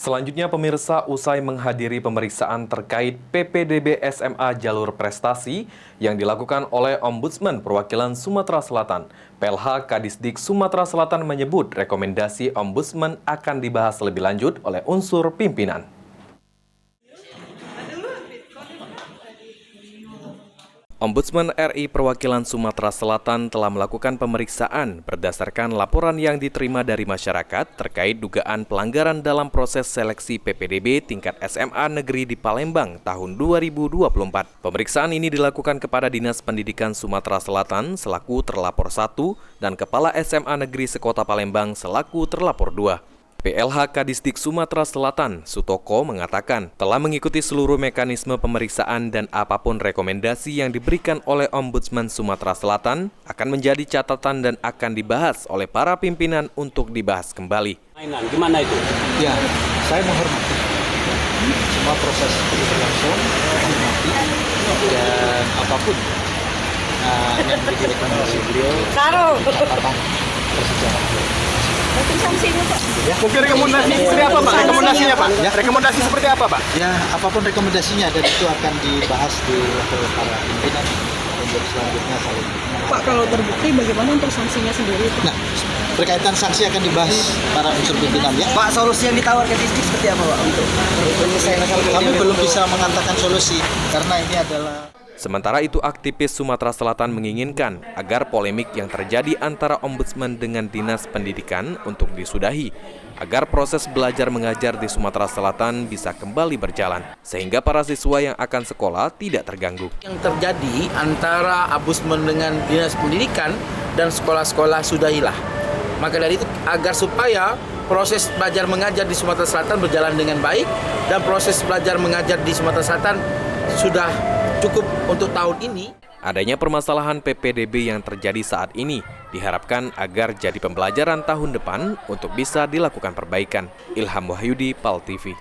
Selanjutnya pemirsa, usai menghadiri pemeriksaan terkait PPDB SMA Jalur Prestasi yang dilakukan oleh Ombudsman Perwakilan Sumatera Selatan, PLH Kadisdik Sumatera Selatan menyebut rekomendasi Ombudsman akan dibahas lebih lanjut oleh unsur pimpinan. Ombudsman RI Perwakilan Sumatera Selatan telah melakukan pemeriksaan berdasarkan laporan yang diterima dari masyarakat terkait dugaan pelanggaran dalam proses seleksi PPDB tingkat SMA Negeri di Palembang tahun 2024. Pemeriksaan ini dilakukan kepada Dinas Pendidikan Sumatera Selatan selaku terlapor 1 dan Kepala SMA Negeri Sekota Palembang selaku terlapor 2. PLH Kadisdik Sumatera Selatan, Sutoko, mengatakan telah mengikuti seluruh mekanisme pemeriksaan dan apapun rekomendasi yang diberikan oleh Ombudsman Sumatera Selatan akan menjadi catatan dan akan dibahas oleh para pimpinan untuk dibahas kembali. Gimana itu? Ya, saya menghormati semua proses itu berlangsung, dan apapun yang menjadi rekomendasi beliau, catatan bersejarah. Ya. Mungkin rekomendasi seperti apa, Pak? Rekomendasinya, Pak? Ya, rekomendasi seperti apa, Pak? Ya, apapun rekomendasinya, dan itu akan dibahas di level para pimpinan untuk selanjutnya saling. Pak, kalau terbukti bagaimana untuk sanksinya sendiri? Nah, berkaitan sanksi akan dibahas para unsur pimpinan ya. Pak, solusi yang ditawarkan distrik seperti apa, Pak, untuk menyelesaikan masalah? Kami belum bisa mengatakan solusi karena ini adalah. Sementara itu, aktivis Sumatera Selatan menginginkan agar polemik yang terjadi antara Ombudsman dengan Dinas Pendidikan untuk disudahi, agar proses belajar mengajar di Sumatera Selatan bisa kembali berjalan, sehingga para siswa yang akan sekolah tidak terganggu. Yang terjadi antara Ombudsman dengan Dinas Pendidikan dan sekolah-sekolah sudahilah. Maka dari itu, agar supaya proses belajar mengajar di Sumatera Selatan berjalan dengan baik dan proses belajar mengajar di Sumatera Selatan sudah cukup untuk tahun ini. Adanya permasalahan PPDB yang terjadi saat ini diharapkan agar jadi pembelajaran tahun depan untuk bisa dilakukan perbaikan. Ilham Wahyudi, PAL TV.